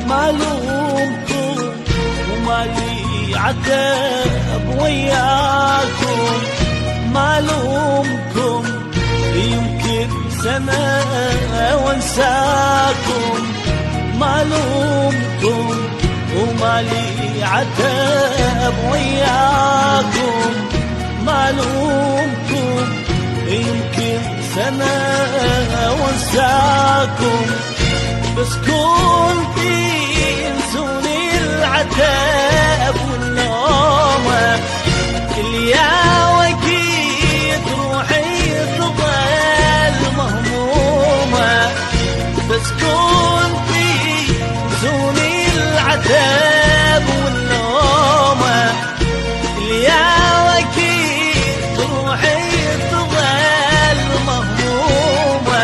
ما لومكم وما لي عتب وياكم، ما لومكم يمكن سنة وانساكم، ما لومكم وما لي عتب وياكم، ما لومكم يمكن سنة وانساكم، بس كنت ينسوني العتب والنومة اللي